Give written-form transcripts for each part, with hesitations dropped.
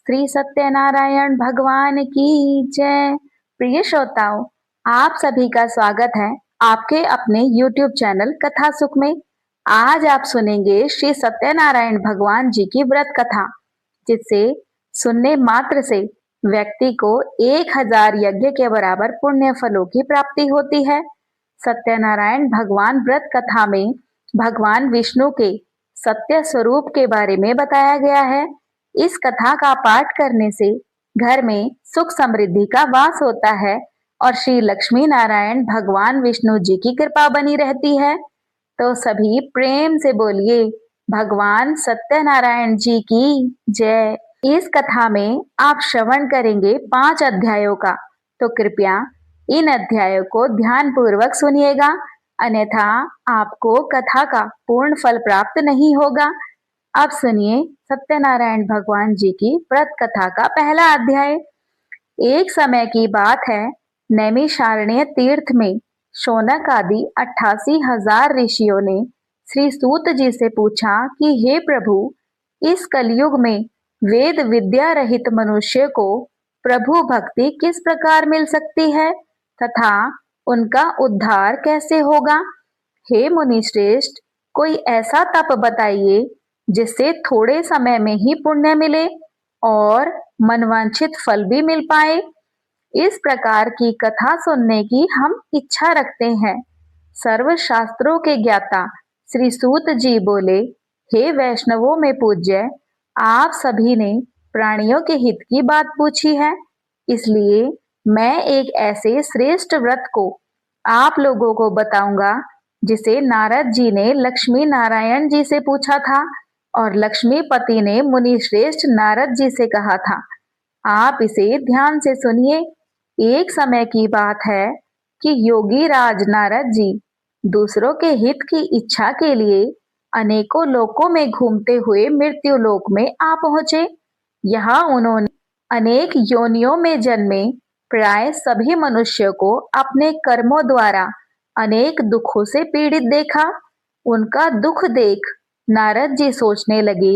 श्री सत्यनारायण भगवान की जय। प्रिय श्रोताओं, आप सभी का स्वागत है आपके अपने YouTube चैनल कथा सुख में। आज आप सुनेंगे श्री सत्यनारायण भगवान जी की व्रत कथा, जिससे सुनने मात्र से व्यक्ति को 1000 यज्ञ के बराबर पुण्य फलों की प्राप्ति होती है। सत्यनारायण भगवान व्रत कथा में भगवान विष्णु के सत्य स्वरूप के बारे में बताया गया है। इस कथा का पाठ करने से घर में सुख समृद्धि का वास होता है और श्री लक्ष्मी नारायण भगवान विष्णु जी की कृपा बनी रहती है। तो सभी प्रेम से बोलिए, भगवान सत्यनारायण जी की जय। इस कथा में आप श्रवण करेंगे 5 अध्यायों का, तो कृपया इन अध्यायों को ध्यान पूर्वक सुनिएगा, अन्यथा आपको कथा का पूर्ण फल प्राप्त नहीं होगा। अब सुनिए सत्यनारायण भगवान जी की व्रत कथा का पहला अध्याय। एक समय की बात है, नैमिषारण्य तीर्थ में शौनक आदि 88,000 ऋषियों ने श्री सूत जी से पूछा कि हे प्रभु, इस कलयुग में वेद विद्या रहित मनुष्य को प्रभु भक्ति किस प्रकार मिल सकती है तथा उनका उद्धार कैसे होगा। हे मुनि श्रेष्ठ, कोई ऐसा तप बताइए जिससे थोड़े समय में ही पुण्य मिले और मनवांछित फल भी मिल पाए। इस प्रकार की कथा सुनने की हम इच्छा रखते हैं। सर्व शास्त्रों के ज्ञाता श्री सूत जी बोले, हे वैष्णवों में पूज्य, आप सभी ने प्राणियों के हित की बात पूछी है, इसलिए मैं एक ऐसे श्रेष्ठ व्रत को आप लोगों को बताऊंगा जिसे नारद जी ने लक्ष्मी नारायण जी से पूछा था और लक्ष्मीपति ने मुनि श्रेष्ठ नारद जी से कहा था। आप इसे ध्यान से सुनिए। एक समय की बात है कि योगी राज नारद जी दूसरों के हित की इच्छा के लिए अनेकों लोकों में घूमते हुए मृत्यु लोक में आ पहुंचे। यहाँ उन्होंने अनेक योनियों में जन्मे प्राय सभी मनुष्यों को अपने कर्मों द्वारा अनेक दुखों से पीड़ित देखा। उनका दुख देख नारद जी सोचने लगे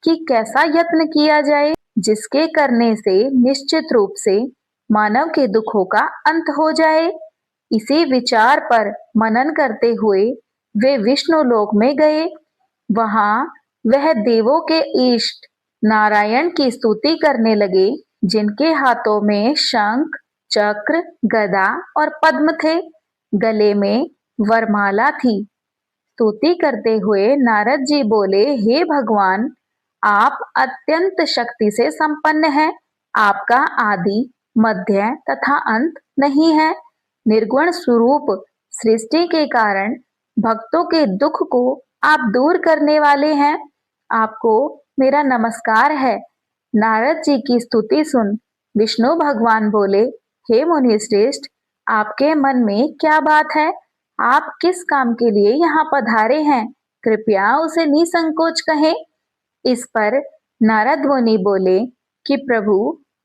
कि कैसा यत्न किया जाए जिसके करने से निश्चित रूप से मानव के दुखों का अंत हो जाए। इसी विचार पर मनन करते हुए वे विष्णु लोक में गए। वहां वह देवों के इष्ट नारायण की स्तुति करने लगे, जिनके हाथों में शंख, चक्र, गदा और पद्म थे। गले में वरमाला थी। स्तुति करते हुए नारद जी बोले, हे भगवान, आप अत्यंत शक्ति से संपन्न हैं। आपका आदि, मध्य तथा अंत नहीं है। निर्गुण स्वरूप सृष्टि के कारण भक्तों के दुख को आप दूर करने वाले हैं। आपको मेरा नमस्कार है। नारद जी की स्तुति सुन विष्णु भगवान बोले, हे मुनि श्रेष्ठ, आपके मन में क्या बात है? आप किस काम के लिए यहाँ पधारे हैं? कृपया उसे निसंकोच कहें। इस पर नारद मुनि बोले कि प्रभु,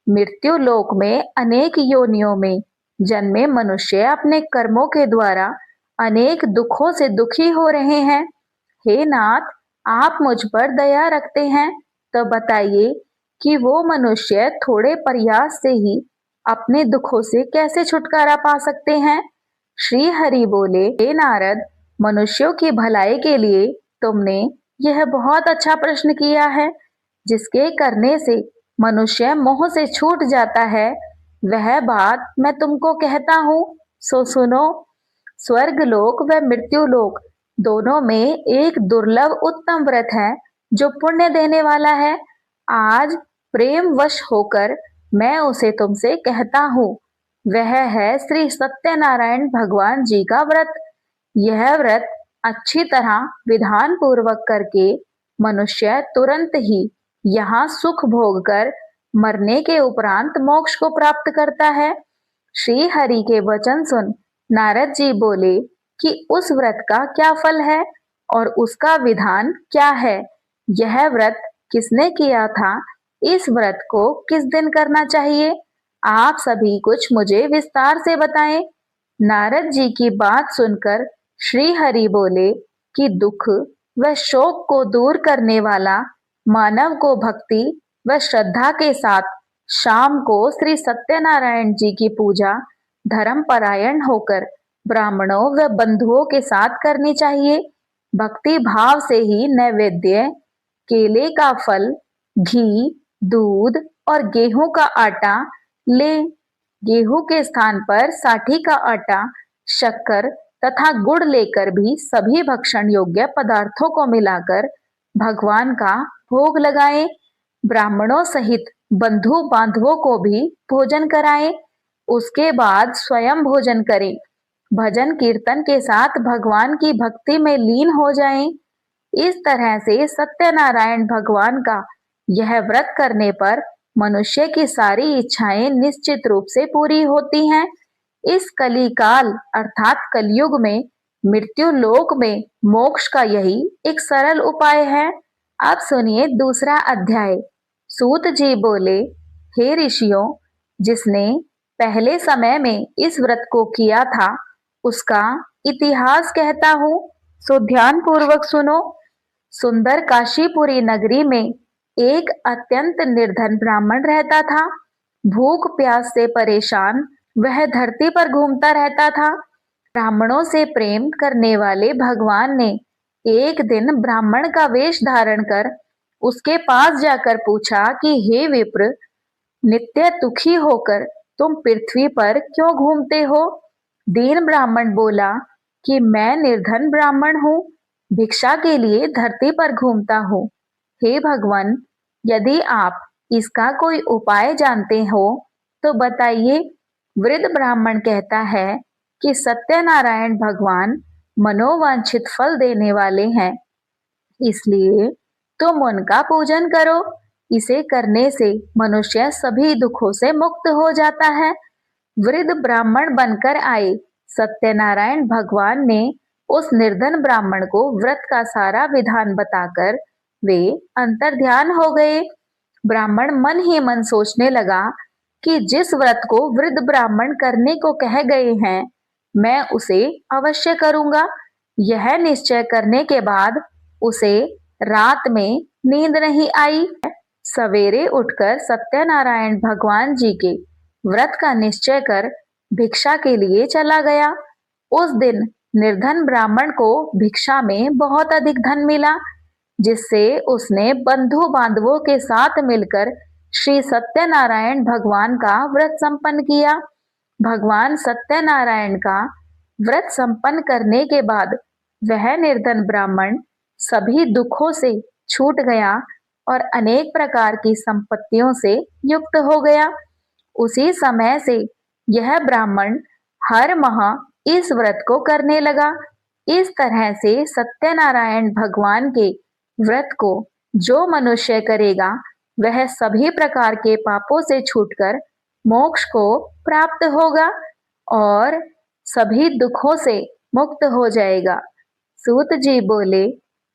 मृत्यु लोक में अनेक योनियों में जन्मे मनुष्य अपने कर्मों के द्वारा अनेक दुखों से दुखी हो रहे हैं। हे नाथ, आप मुझ पर दया रखते हैं, तो बताइए कि वो मनुष्य थोड़े प्रयास से ही अपने दुखों से कैसे छुटकारा पा सकते हैं। श्री हरि बोले, हे नारद, मनुष्यों की भलाई के लिए तुमने यह बहुत अच्छा प्रश्न किया है। जिसके करने से मनुष्य मोह से छूट जाता है, वह बात मैं तुमको कहता हूँ, सो सुनो। स्वर्ग लोक व मृत्यु लोक दोनों में एक दुर्लभ उत्तम व्रत है जो पुण्य देने वाला है। आज प्रेम वश होकर मैं उसे तुमसे कहता हूँ। वह है श्री सत्यनारायण भगवान जी का व्रत। यह व्रत अच्छी तरह विधान पूर्वक करके मनुष्य तुरंत ही यहाँ सुख भोग कर मरने के उपरांत मोक्ष को प्राप्त करता है। श्री हरि के वचन सुन नारद जी बोले कि उस व्रत का क्या फल है और उसका विधान क्या है। यह व्रत किसने किया था? इस व्रत को किस दिन करना चाहिए? आप सभी कुछ मुझे विस्तार से बताएं। नारद जी की बात सुनकर श्री हरि बोले कि दुख व शोक को दूर करने वाला मानव को भक्ति व श्रद्धा के साथ शाम को श्री सत्यनारायण जी की पूजा धर्मपरायण होकर ब्राह्मणों व बंधुओं के साथ करनी चाहिए। भक्ति भाव से ही नैवेद्य, केले का फल, घी, दूध और गेहूं का आटा ले। गेहूं के स्थान पर साठी का आटा, शक्कर तथा गुड़ लेकर भी सभी भक्षण योग्य पदार्थों को मिलाकर भगवान का भोग लगाएं। ब्राह्मणों सहित बंधु बांधवों को भी भोजन कराएं। उसके बाद स्वयं भोजन करें। भजन कीर्तन के साथ भगवान की भक्ति में लीन हो जाएं। इस तरह से सत्यनारायण भगवान का यह व्रत करने पर मनुष्य की सारी इच्छाएं निश्चित रूप से पूरी होती हैं। इस कलिकाल अर्थात कलयुग में मृत्यु लोक में मोक्ष का यही एक सरल उपाय है। अब सुनिए दूसरा अध्याय। सूत जी बोले, हे ऋषियों, जिसने पहले समय में इस व्रत को किया था उसका इतिहास कहता हूँ, सो ध्यान पूर्वक सुनो। सुंदर काशीपुरी नगरी में एक अत्यंत निर्धन ब्राह्मण रहता था। भूख प्यास से परेशान वह धरती पर घूमता रहता था। ब्राह्मणों से प्रेम करने वाले भगवान ने एक दिन ब्राह्मण का वेश धारण कर उसके पास जाकर पूछा कि हे विप्र, नित्य दुखी होकर तुम पृथ्वी पर क्यों घूमते हो? दीन ब्राह्मण बोला कि मैं निर्धन ब्राह्मण हूँ, भिक्षा के लिए धरती पर घूमता हूँ। हे भगवान, यदि आप इसका कोई उपाय जानते हो तो बताइए। वृद्ध ब्राह्मण कहता है कि सत्यनारायण भगवान मनोवांछित फल देने वाले हैं, इसलिए तुम उनका पूजन करो। इसे करने से मनुष्य सभी दुखों से मुक्त हो जाता है। वृद्ध ब्राह्मण बनकर आए सत्यनारायण भगवान ने उस निर्धन ब्राह्मण को व्रत का सारा विधान बताकर वे अंतर्ध्यान हो गए। ब्राह्मण मन ही मन सोचने लगा कि जिस व्रत को वृद्ध ब्राह्मण करने को कह गए हैं, मैं उसे अवश्य करूंगा। यह निश्चय करने के बाद उसे रात में नींद नहीं आई। सवेरे उठकर सत्यनारायण भगवान जी के व्रत का निश्चय कर भिक्षा के लिए चला गया। उस दिन निर्धन ब्राह्मण को भिक्षा में बहुत अधिक धन मिला, जिससे उसने बंधु बांधवों के साथ मिलकर श्री सत्यनारायण भगवान का व्रत संपन्न किया। भगवान सत्यनारायण का व्रत संपन्न करने के बाद वह निर्धन ब्राह्मण सभी दुखों से छूट गया और अनेक प्रकार की संपत्तियों से युक्त हो गया। उसी समय से यह ब्राह्मण हर माह इस व्रत को करने लगा। इस तरह से सत्यनारायण भगवान के व्रत को जो मनुष्य करेगा वह सभी प्रकार के पापों से छूटकर मोक्ष को प्राप्त होगा और सभी दुखों से मुक्त हो जाएगा। सूत जी बोले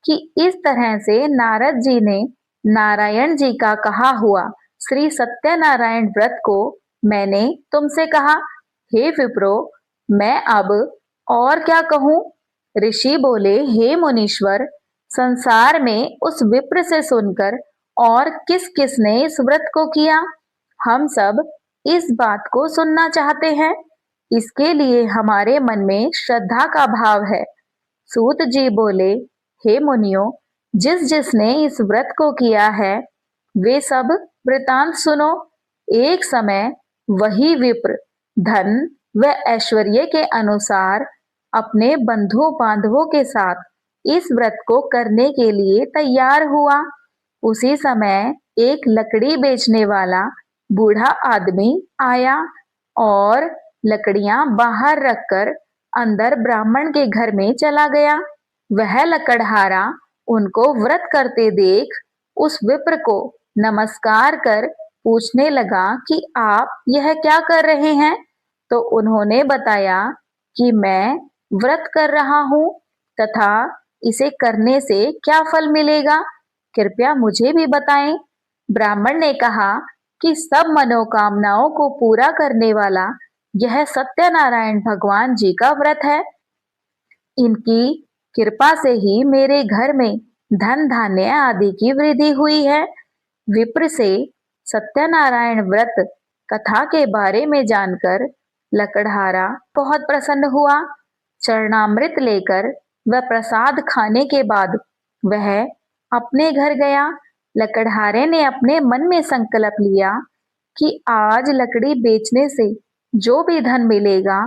कि इस तरह से नारद जी ने नारायण जी का कहा हुआ श्री सत्यनारायण व्रत को मैंने तुमसे कहा। हे विप्रो, मैं अब और क्या कहूँ? ऋषि बोले, हे मुनीश्वर, संसार में उस विप्र से सुनकर और किस किस ने इस व्रत को किया, हम सब इस बात को सुनना चाहते हैं। इसके लिए हमारे मन में श्रद्धा का भाव है। सूत जी बोले, हे मुनियों, जिस जिसने इस व्रत को किया है वे सब वृतांत सुनो। एक समय वही विप्र धन व ऐश्वर्य के अनुसार अपने बंधु बांधवों के साथ इस व्रत को करने के लिए तैयार हुआ। उसी समय एक लकड़ी बेचने वाला बूढ़ा आदमी आया और लकड़ियां बाहर रखकर अंदर ब्राह्मण के घर में चला गया। वह लकड़हारा उनको व्रत करते देख उस विप्र को नमस्कार कर पूछने लगा कि आप यह क्या कर रहे हैं? तो उन्होंने बताया कि मैं व्रत कर रहा हूँ तथा इसे करने से क्या फल मिलेगा, कृपया मुझे भी बताएं। ब्राह्मण ने कहा कि सब मनोकामनाओं को पूरा करने वाला यह सत्यनारायण भगवान जी का व्रत है। इनकी कृपा से ही मेरे घर में धन धान्य आदि की वृद्धि हुई है। विप्र से सत्यनारायण व्रत कथा के बारे में जानकर लकड़हारा बहुत प्रसन्न हुआ। चरणामृत लेकर वह प्रसाद खाने के बाद वह अपने घर गया। लकड़हारे ने अपने मन में संकल्प लिया कि आज लकड़ी बेचने से जो भी धन मिलेगा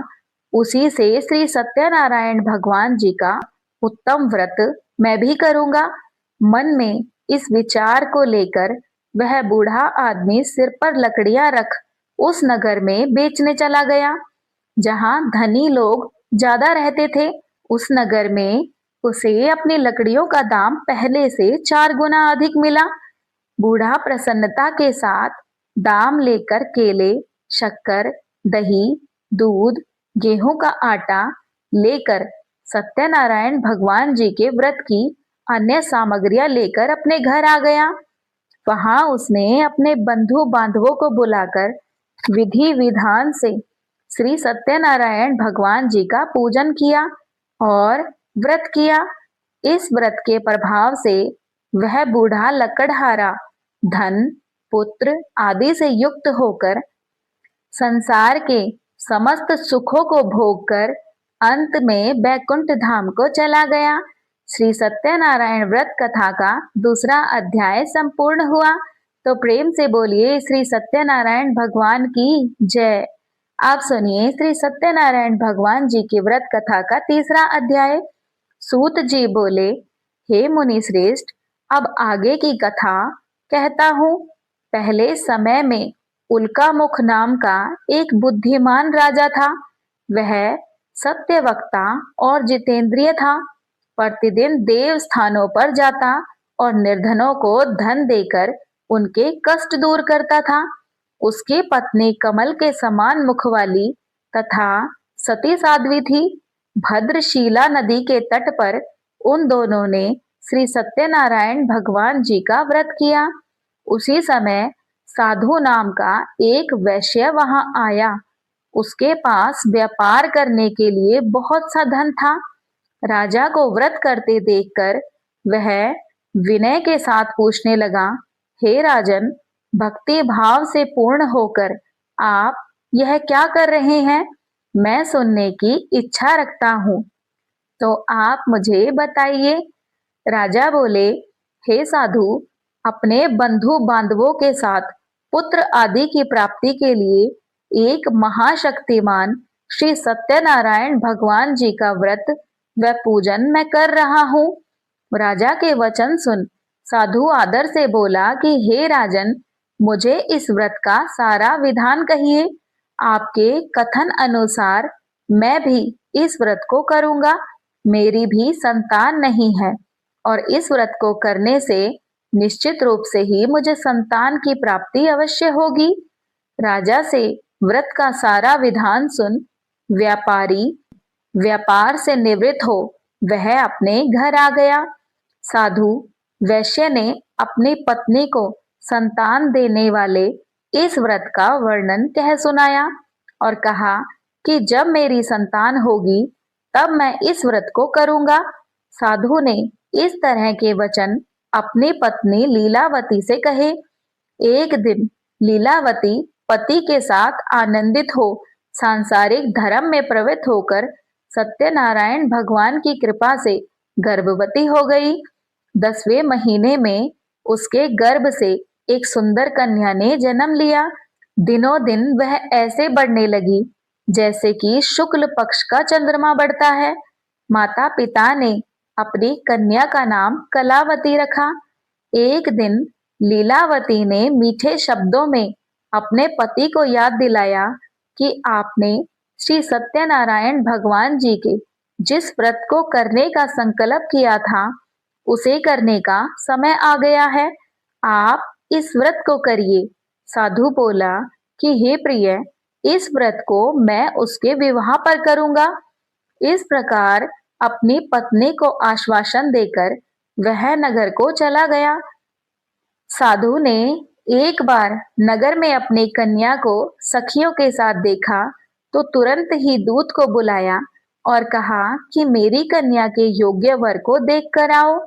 उसी से श्री सत्यनारायण भगवान जी का उत्तम व्रत मैं भी करूंगा। मन में इस विचार को लेकर वह बूढ़ा आदमी सिर पर लकड़ियां रख उस नगर में बेचने चला गया जहां धनी लोग ज्यादा रहते थे। उस नगर में उसे अपनी लकड़ियों का दाम पहले से 4 गुना अधिक मिला। बूढ़ा प्रसन्नता के साथ दाम लेकर केले, शक्कर, दही, दूध, गेहूं का आटा लेकर सत्यनारायण भगवान जी के व्रत की अन्य सामग्रियां लेकर अपने घर आ गया। वहां उसने अपने बंधु बांधवों को बुलाकर विधि विधान से श्री सत्यनारायण भगवान जी का पूजन किया और व्रत किया। इस व्रत के प्रभाव से वह बूढ़ा लकड़हारा धन, पुत्र आदि से युक्त होकर संसार के समस्त सुखों को भोगकर अंत में बैकुंठ धाम को चला गया। श्री सत्यनारायण व्रत कथा का दूसरा अध्याय संपूर्ण हुआ। तो प्रेम से बोलिए श्री सत्यनारायण भगवान की जय। आप सुनिए श्री सत्यनारायण भगवान जी की व्रत कथा का तीसरा अध्याय। सूत जी बोले, हे मुनि श्रेष्ठ, अब आगे की कथा कहता हूँ। पहले समय में उल्कामुख नाम का एक बुद्धिमान राजा था। वह सत्यवक्ता और जितेंद्रिय था। प्रतिदिन देव स्थानों पर जाता और निर्धनों को धन देकर उनके कष्ट दूर करता था। उसकी पत्नी कमल के समान मुख वाली तथा सती साध्वी थी। भद्रशीला नदी के तट पर उन दोनों ने श्री सत्यनारायण भगवान जी का व्रत किया। उसी समय साधु नाम का एक वैश्य वहां आया। उसके पास व्यापार करने के लिए बहुत सा धन था। राजा को व्रत करते देखकर वह विनय के साथ पूछने लगा, हे राजन, भक्ति भाव से पूर्ण होकर आप यह क्या कर रहे हैं? मैं सुनने की इच्छा रखता हूँ, तो आप मुझे बताइए। राजा बोले, हे साधु, अपने बंधु बांधवों के साथ पुत्र आदि की प्राप्ति के लिए एक महाशक्तिमान श्री सत्यनारायण भगवान जी का व्रत व पूजन मैं कर रहा हूँ। राजा के वचन सुन साधु आदर से बोला कि हे राजन, मुझे इस व्रत का सारा विधान कहिए। आपके कथन अनुसार मैं भी इस व्रत को करूंगा। मेरी भी संतान नहीं है और इस व्रत को करने से निश्चित रूप से ही मुझे संतान की प्राप्ति अवश्य होगी। राजा से व्रत का सारा विधान सुन व्यापारी व्यापार से निवृत्त हो वह अपने घर आ गया। साधु वैश्य ने अपनी पत्नी को संतान देने वाले इस व्रत का वर्णन कह सुनाया और कहा कि जब मेरी संतान होगी तब मैं इस व्रत को करूंगा। साधु ने इस तरह के वचन अपनी पत्नी लीलावती से कहे। एक दिन लीलावती पति के साथ आनंदित हो सांसारिक धर्म में प्रवृत्त होकर सत्यनारायण भगवान की कृपा से गर्भवती हो गई। 10वें महीने में उसके गर्भ से एक सुंदर कन्या ने जन्म लिया। दिनों दिन वह ऐसे बढ़ने लगी जैसे कि शुक्ल पक्ष का चंद्रमा बढ़ता है। माता पिता ने अपनी कन्या का नाम कलावती रखा। एक दिन लीलावती ने मीठे शब्दों में अपने पति को याद दिलाया कि आपने श्री सत्यनारायण भगवान जी के जिस व्रत को करने का संकल्प किया था उसे करने का समय आ गया है। आप इस व्रत को करिए। साधु बोला कि हे प्रिय, इस व्रत को मैं उसके विवाह पर करूंगा। इस प्रकार अपनी पत्नी को आश्वासन देकर वह नगर को चला गया। साधु ने एक बार नगर में अपनी कन्या को सखियों के साथ देखा तो तुरंत ही दूत को बुलाया और कहा कि मेरी कन्या के योग्य वर को देख कर आओ।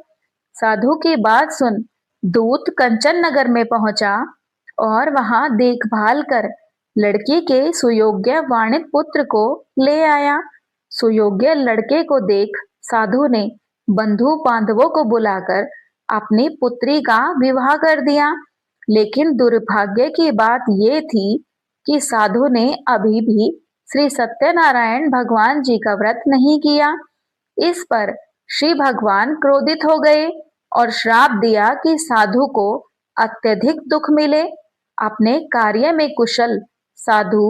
साधु की बात सुन दूत कंचन नगर में पहुंचा और वहां देखभाल कर लड़की के सुयोग्य वाणित पुत्र को ले आया। सुयोग्य लड़के को देख साधु ने बंधु बांधवों को बुलाकर अपनी पुत्री का विवाह कर दिया। लेकिन दुर्भाग्य की बात ये थी कि साधु ने अभी भी श्री सत्यनारायण भगवान जी का व्रत नहीं किया। इस पर श्री भगवान क्रोधित हो गए और श्राप दिया कि साधु को अत्यधिक दुख मिले। अपने कार्य में कुशल साधु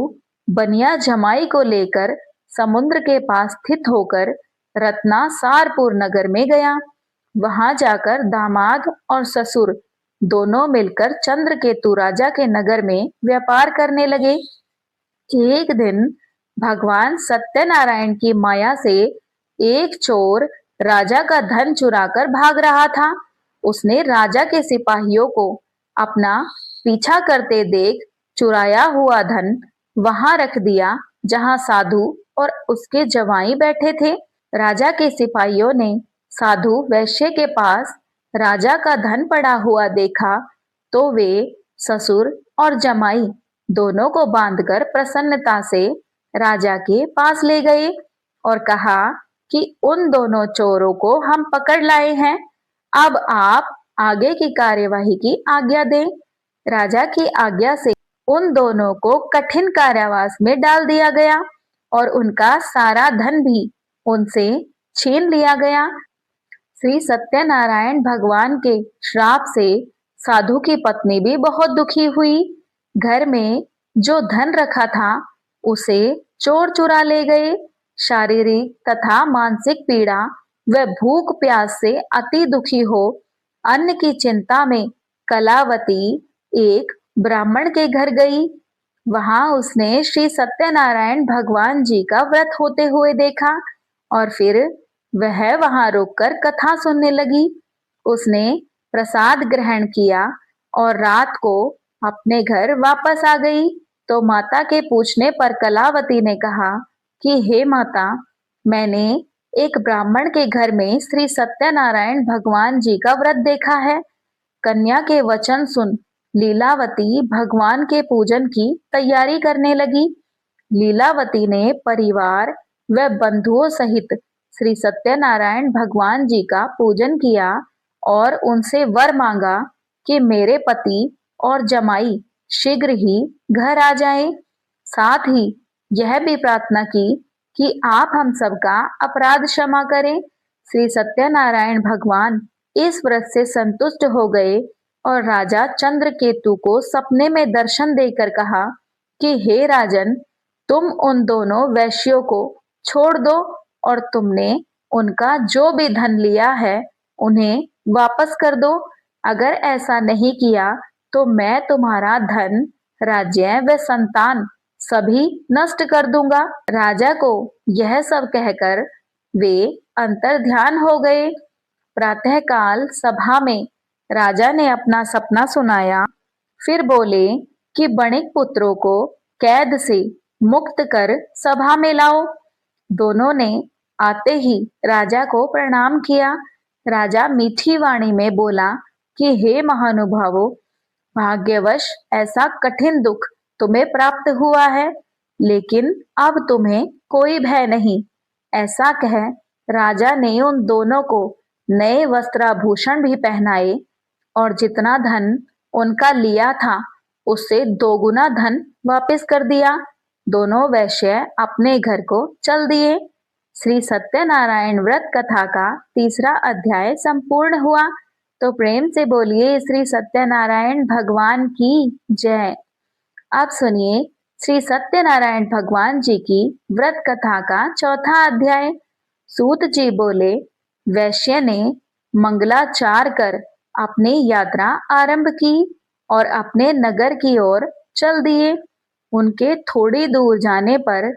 बनिया जमाई को लेकर समुद्र के पास स्थित होकर रत्नासारपुर नगर में गया। वहां जाकर दामाद और ससुर दोनों मिलकर चंद्रकेतु राजा के नगर में व्यापार करने लगे। एक दिन भगवान सत्यनारायण की माया से एक चोर राजा का धन चुराकर भाग रहा था। उसने राजा के सिपाहियों को अपना पीछा करते देख चुराया हुआ धन वहां रख दिया जहां साधु और उसके जवाई बैठे थे। राजा के सिपाहियों ने साधु वैश्य के पास राजा का धन पड़ा हुआ देखा तो वे ससुर और जमाई दोनों को बांधकर प्रसन्नता से राजा के पास ले गए और कहा कि उन दोनों चोरों को हम पकड़ लाए हैं। अब आप आगे की कार्यवाही की आज्ञा दें। राजा की आज्ञा से उन दोनों को कठिन कारावास में डाल दिया गया और उनका सारा धन भी उनसे छीन लिया गया। श्री सत्यनारायण भगवान के श्राप से साधु की पत्नी भी बहुत दुखी हुई। घर में जो धन रखा था उसे चोर चुरा ले गए। शारीरिक तथा मानसिक पीड़ा व भूख प्यास से अति दुखी हो अन्न की चिंता में कलावती एक ब्राह्मण के घर गई। वहां उसने श्री सत्यनारायण भगवान जी का व्रत होते हुए देखा और फिर वह वहां रुककर कथा सुनने लगी। उसने प्रसाद ग्रहण किया और रात को अपने घर वापस आ गई तो माता के पूछने पर कलावती ने कहा कि हे माता, मैंने एक ब्राह्मण के घर में श्री सत्यनारायण भगवान जी का व्रत देखा है। कन्या के वचन सुन लीलावती भगवान के पूजन की तैयारी करने लगी। लीलावती ने परिवार व बंधुओं सहित श्री सत्यनारायण भगवान जी का पूजन किया और उनसे वर मांगा कि मेरे पति और जमाई शीघ्र ही घर आ जाएं। साथ ही यह भी प्रार्थना की कि आप हम सबका अपराध क्षमा करें। श्री सत्यनारायण भगवान इस व्रत से संतुष्ट हो गए और राजा चंद्रकेतु को सपने में दर्शन देकर कहा कि हे राजन, तुम उन दोनों वैश्यों को छोड़ दो और तुमने उनका जो भी धन लिया है उन्हें वापस कर दो। अगर ऐसा नहीं किया तो मैं तुम्हारा धन, राज्य व संतान सभी नष्ट कर दूंगा। राजा को यह सब कहकर वे अंतर्ध्यान हो गए। प्रातःकाल सभा में राजा ने अपना सपना सुनाया। फिर बोले कि बणिक पुत्रों को कैद से मुक्त कर सभा में लाओ। दोनों ने आते ही राजा को प्रणाम किया। राजा मीठी वाणी में बोला कि हे महानुभावों, भाग्यवश ऐसा कठिन दुख तुम्हें प्राप्त हुआ है, लेकिन अब तुम्हें कोई भय नहीं। ऐसा कह राजा ने उन दोनों को नए वस्त्राभूषण भी पहनाए और जितना धन उनका लिया था उससे दोगुना धन वापस कर दिया। दोनों वैश्य अपने घर को चल दिए। श्री सत्यनारायण व्रत कथा का तीसरा अध्याय संपूर्ण हुआ। तो प्रेम से बोलिए श्री सत्यनारायण भगवान की जय। अब सुनिए श्री सत्यनारायण भगवान जी की व्रत कथा का चौथा अध्याय। सूत जी बोले, वैश्य ने मंगलाचार कर अपनी यात्रा आरंभ की और अपने नगर की ओर चल दिए। उनके थोड़ी दूर जाने पर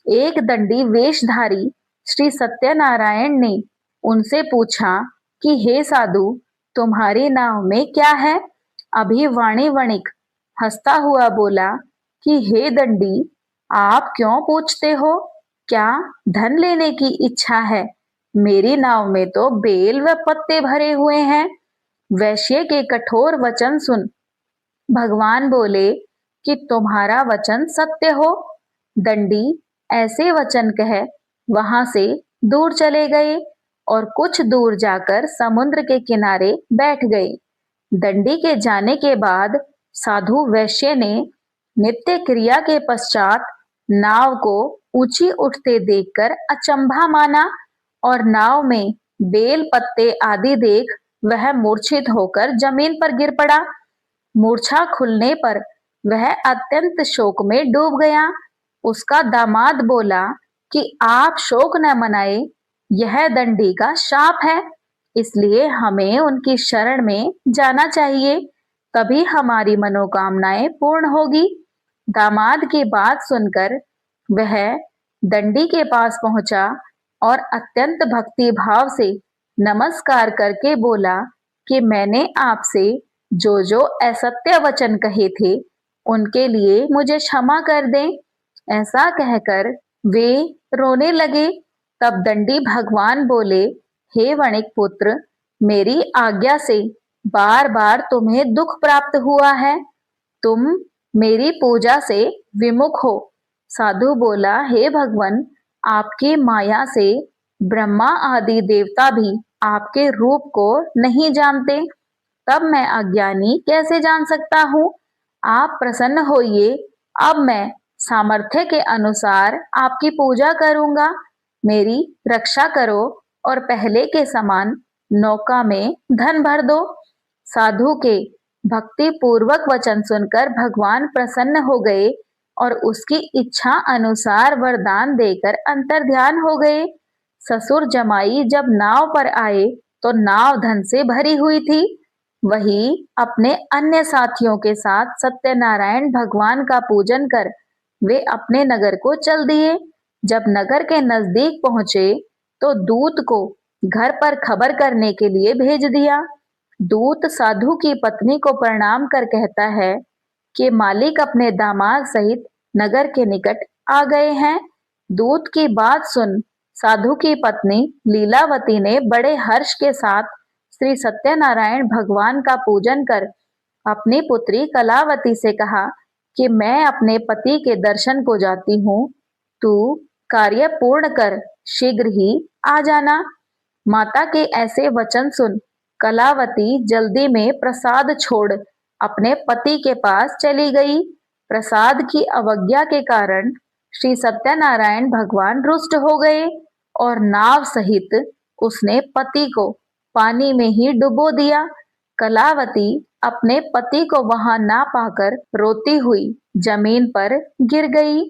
एक दंडी वेशधारी श्री सत्यनारायण ने उनसे पूछा कि हे साधु, तुम्हारी नाव में क्या है? अभी वाणी वणिक हंसता हुआ बोला कि हे दंडी, आप क्यों पूछते हो? क्या धन लेने की इच्छा है? मेरी नाव में तो बेल व पत्ते भरे हुए हैं। वैश्य के कठोर वचन सुन भगवान बोले कि तुम्हारा वचन सत्य हो। दंडी ऐसे वचन कह वहां से दूर चले गए और कुछ दूर जाकर समुद्र के किनारे बैठ गए। दंडी के जाने के बाद साधु वैश्य ने नित्य क्रिया के पश्चात नाव को ऊंची उठते देखकर अचंभा माना और नाव में बेल पत्ते आदि देख वह मूर्छित होकर जमीन पर गिर पड़ा। मूर्छा खुलने पर वह अत्यंत शोक में डूब गया। उसका दामाद बोला कि आप शोक न मनाए, यह दंडी का शाप है, इसलिए हमें उनकी शरण में जाना चाहिए, तभी हमारी मनोकामनाएं पूर्ण होगी। दामाद की बात सुनकर वह दंडी के पास पहुंचा और अत्यंत भक्ति भाव से नमस्कार करके बोला कि मैंने आपसे जो जो असत्य वचन कहे थे उनके लिए मुझे क्षमा कर दें। ऐसा कहकर वे रोने लगे। तब दंडी भगवान बोले, हे वणिक पुत्र, मेरी आज्ञा से बार बार तुम्हें दुख प्राप्त हुआ है, तुम मेरी पूजा से विमुख हो। साधु बोला, हे भगवान, आपकी माया से ब्रह्मा आदि देवता भी आपके रूप को नहीं जानते, तब मैं अज्ञानी कैसे जान सकता हूँ। आप प्रसन्न होइए, अब मैं सामर्थ्य के अनुसार आपकी पूजा करूंगा। मेरी रक्षा करो और पहले के समान नौका में धन भर दो। साधु के भक्ति पूर्वक वचन सुनकर भगवान प्रसन्न हो गए और उसकी इच्छा अनुसार वरदान देकर अंतर्ध्यान हो गए। ससुर जमाई जब नाव पर आए तो नाव धन से भरी हुई थी। वही अपने अन्य साथियों के साथ सत्यनारायण भगवान का पूजन कर वे अपने नगर को चल दिए। जब नगर के नजदीक पहुंचे तो दूत को घर पर खबर करने के लिए भेज दिया। दूत साधु की पत्नी को प्रणाम कर कहता है कि मालिक अपने दामाद सहित नगर के निकट आ गए हैं। दूत की बात सुन साधु की पत्नी लीलावती ने बड़े हर्ष के साथ श्री सत्यनारायण भगवान का पूजन कर अपनी पुत्री कलावती से कहा कि मैं अपने पति के दर्शन को जाती हूँ, तू कार्य पूर्ण कर शीघ्र ही आ जाना। माता के ऐसे वचन सुन कलावती जल्दी में प्रसाद छोड़ अपने पति के पास चली गई। प्रसाद की अवज्ञा के कारण श्री सत्यनारायण भगवान रुष्ट हो गए और नाव सहित उसने पति को पानी में ही डुबो दिया। कलावती अपने पति को वहां ना पाकर रोती हुई जमीन पर गिर गई।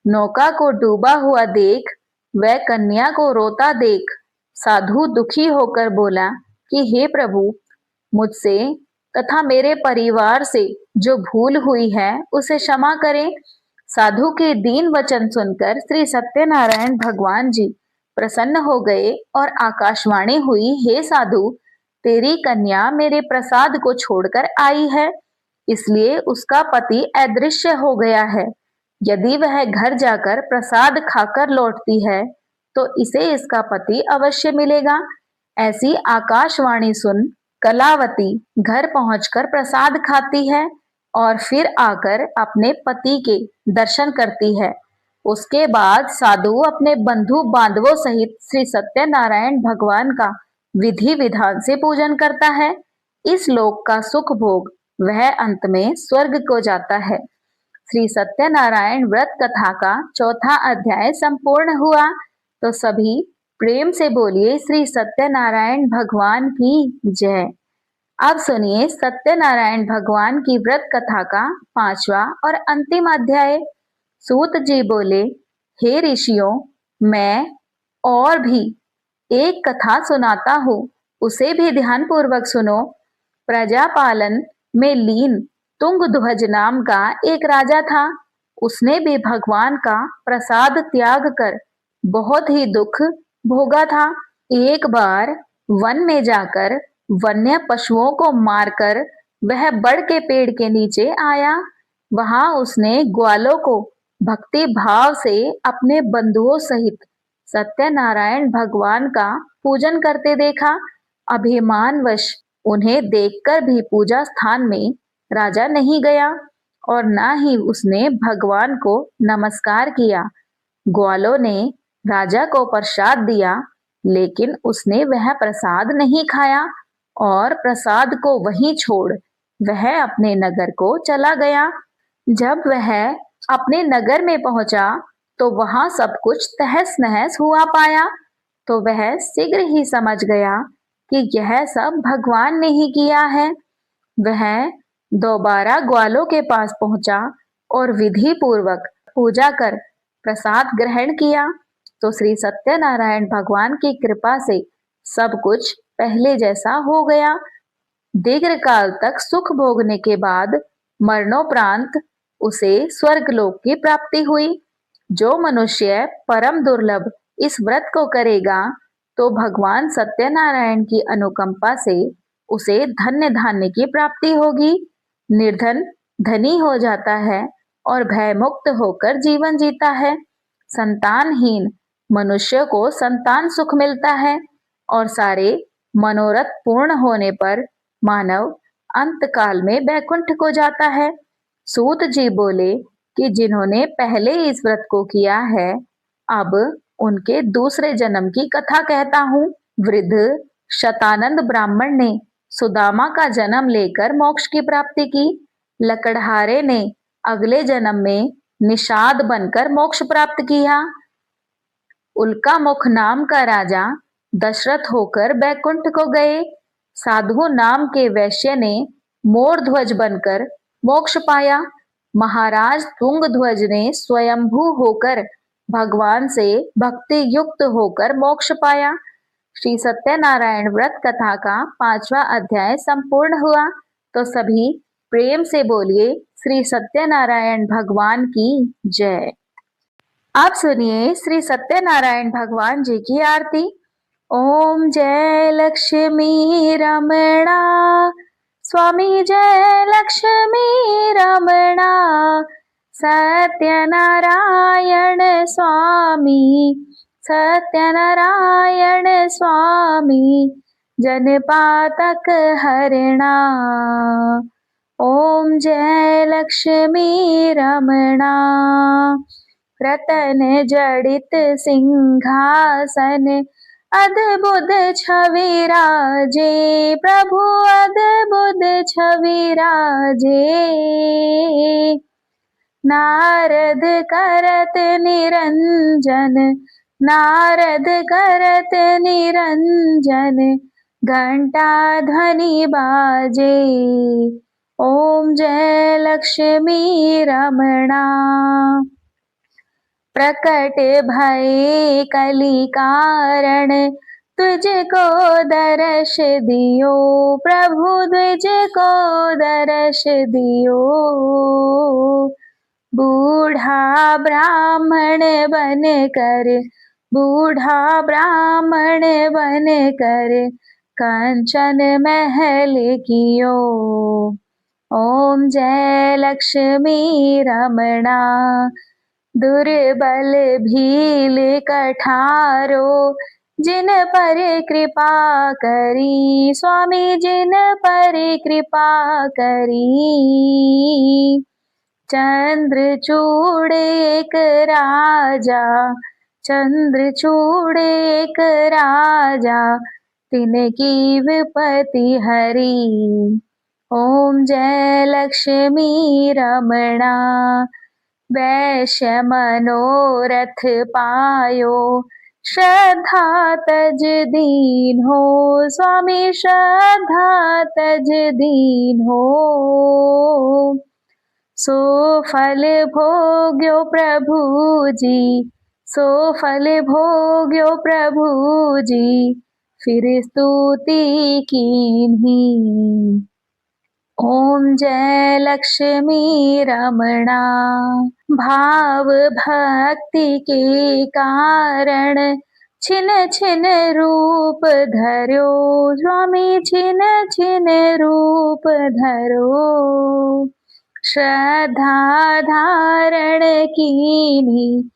नौका को डूबा हुआ देख वह कन्या को रोता देख साधु दुखी होकर बोला कि हे प्रभु, मुझसे तथा मेरे परिवार से जो भूल हुई है उसे क्षमा करें। साधु के दीन वचन सुनकर श्री सत्यनारायण भगवान जी प्रसन्न हो गए और आकाशवाणी हुई, हे साधु, तेरी कन्या मेरे प्रसाद को छोड़कर आई है, इसलिए उसका पति अदृश्य हो गया है। यदि वह घर जाकर प्रसाद खाकर लौटती है तो इसे इसका पति अवश्य मिलेगा। ऐसी आकाशवाणी सुन कलावती घर पहुंचकर प्रसाद खाती है और फिर आकर अपने पति के दर्शन करती है। उसके बाद साधु अपने बंधु बांधवों सहित श्री सत्यनारायण भगवान का विधि विधान से पूजन करता है। इस लोक का सुख भोग वह अंत में स्वर्ग को जाता है। श्री सत्यनारायण व्रत कथा का चौथा अध्याय संपूर्ण हुआ। तो सभी प्रेम से बोलिए श्री सत्यनारायण भगवान की जय। अब सुनिए सत्यनारायण भगवान की व्रत कथा का 5वां और अंतिम अध्याय। सूत जी बोले, हे ऋषियों, मैं और भी एक कथा सुनाता हूँ, उसे भी ध्यान पूर्वक सुनो। प्रजापालन में लीन तुंगध्वज नाम का एक राजा था। उसने भी भगवान का प्रसाद त्याग कर बहुत ही दुख भोगा था। एक बार वन में जाकर वन्य पशुओं को मारकर वह बड़ के पेड़ के नीचे आया। वहां उसने ग्वालों को भक्ति भाव से अपने बंधुओं सहित सत्यनारायण भगवान का पूजन करते देखा। अभिमानवश उन्हें देखकर भी पूजा स्थान में राजा नहीं गया और ना ही उसने भगवान को नमस्कार किया। ग्वालों ने राजा को प्रसाद दिया, लेकिन उसने वह प्रसाद नहीं खाया और प्रसाद को वहीं छोड़ वह अपने नगर को चला गया। जब वह अपने नगर में पहुंचा तो वहां सब कुछ तहस नहस हुआ पाया। तो वह शीघ्र ही समझ गया कि यह सब भगवान ने ही किया है। वह दोबारा ग्वालों के पास पहुंचा और विधि पूर्वक पूजा कर प्रसाद ग्रहण किया। तो श्री सत्यनारायण भगवान की कृपा से सब कुछ पहले जैसा हो गया। दीर्घ काल तक सुख भोगने के बाद मरणोपरांत उसे स्वर्गलोक की प्राप्ति हुई। जो मनुष्य परम दुर्लभ इस व्रत को करेगा तो भगवान सत्यनारायण की अनुकंपा से उसे धन्य धान्य की प्राप्ति होगी। निर्धन धनी हो जाता है और भय मुक्त होकर जीवन जीता है। संतानहीन मनुष्य को संतान सुख मिलता है और सारे मनोरथ पूर्ण होने पर मानव अंत काल में बैकुंठ को जाता है। सूत जी बोले कि जिन्होंने पहले इस व्रत को किया है, अब उनके दूसरे जन्म की कथा कहता हूँ। वृद्ध शतानंद ब्राह्मण ने सुदामा का जन्म लेकर मोक्ष की प्राप्ति की। लकड़हारे ने अगले जन्म में निषाद बनकर मोक्ष प्राप्त किया। उल्का मुख नाम का राजा दशरथ होकर बैकुंठ को गए। साधु नाम के वैश्य ने मोर ध्वज बनकर मोक्ष पाया। महाराज तुंगध्वज ने स्वयंभू होकर भगवान से भक्ति युक्त होकर मोक्ष पाया। श्री सत्यनारायण व्रत कथा का 5वां अध्याय संपूर्ण हुआ। तो सभी प्रेम से बोलिए श्री सत्यनारायण भगवान की जय। आप सुनिए श्री सत्यनारायण भगवान जी की आरती। ओम जय लक्ष्मी रमणा, स्वामी जय लक्ष्मी रमणा, सत्यनारायण स्वामी, सत्यनारायण स्वामी, जनपातक हरणा। ओम जय लक्ष्मी रमणा, रतन जड़ित सिंहासन, अद्भुत छवि राजे, प्रभु अद्भुत छवि राजे। नारद करत निरंजन, नारद करत निरंजन, घंटा ध्वनि बाजे। ओम जय लक्ष्मी रमणा, प्रकट भये कलि कारण, तुझको दर्श दियो प्रभु, तुझको दर्श दियो। बूढ़ा ब्राह्मण बन कर, बूढ़ा ब्राह्मण बन कर, कंचन महल कियो। ओम जय लक्ष्मी रमणा, दुर्बल भील कठारो, जिन पर कृपा करी स्वामी, जिन पर कृपा करी। चंद्रचूड़ एक राजा, चंद्रचूड़ एक राजा, तिनकी विपत्ति हरी। ओम जय लक्ष्मी रमणा, वैश्य मनोरथ पायो, श्रद्धा तज दीन हो स्वामी, श्रद्धा तज दीन हो। सो फल भोग्यो प्रभु जी, सो फल भोग्यो प्रभु जी, फिर स्तुति कीन्ही। ओम जय लक्ष्मी रमणा, भाव भक्ति के कारण, छिन छिन रूप धर्यो स्वामी, छिन छिन रूप धरो। श्रद्धा धारण कीनी,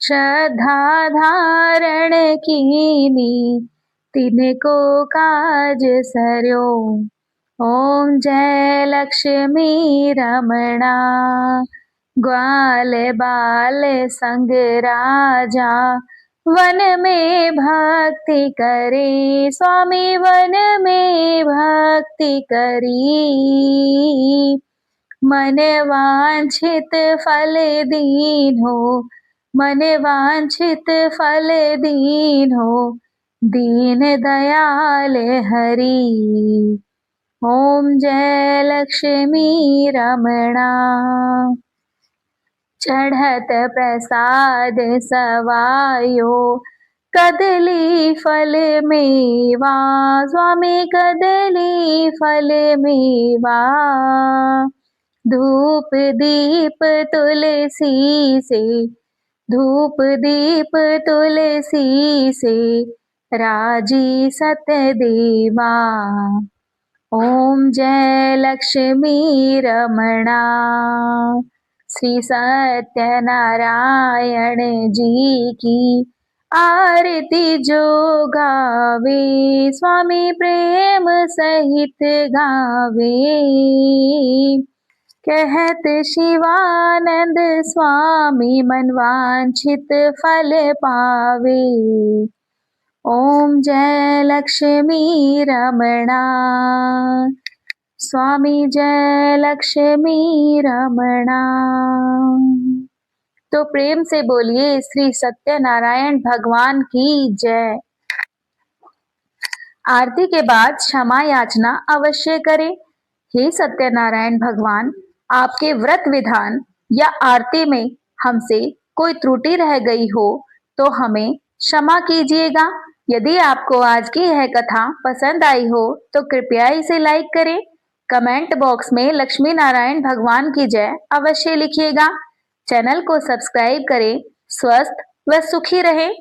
श्रद्धा धारण कीनी, तिनको काज सर्यो। ओम जय लक्ष्मी रमणा, ग्वाल बाल संग राजा, वन में भक्ति करे स्वामी, वन में भक्ति करी, मन वांछित फल दीन्हो, मन वांछित फल दीन्हो, दीन दयाल हरि। ओम जय लक्ष्मी रमणा। चढ़त प्रसाद सवायो, कदली फल मेवा स्वामी, कदली फल मेवा, धूप दीप तुलसी से, धूप दीप तुलसी से, राजी सतदेवा। ओम जय लक्ष्मी रमणा। श्री सत्यनारायण जी की आरती जो गावे, स्वामी प्रेम सहित गावे, कहत शिवानंद स्वामी मन वांछित फल पावे। ओम जय लक्ष्मी रमणा, स्वामी जय लक्ष्मी रमणा। तो प्रेम से बोलिए श्री सत्यनारायण भगवान की जय। आरती के बाद क्षमा याचना अवश्य करें। हे सत्यनारायण भगवान, आपके व्रत विधान या आरती में हमसे कोई त्रुटि रह गई हो तो हमें क्षमा कीजिएगा। यदि आपको आज की यह कथा पसंद आई हो तो कृपया इसे लाइक करें। कमेंट बॉक्स में लक्ष्मी नारायण भगवान की जय अवश्य लिखिएगा। चैनल को सब्सक्राइब करें। स्वस्थ व सुखी रहें।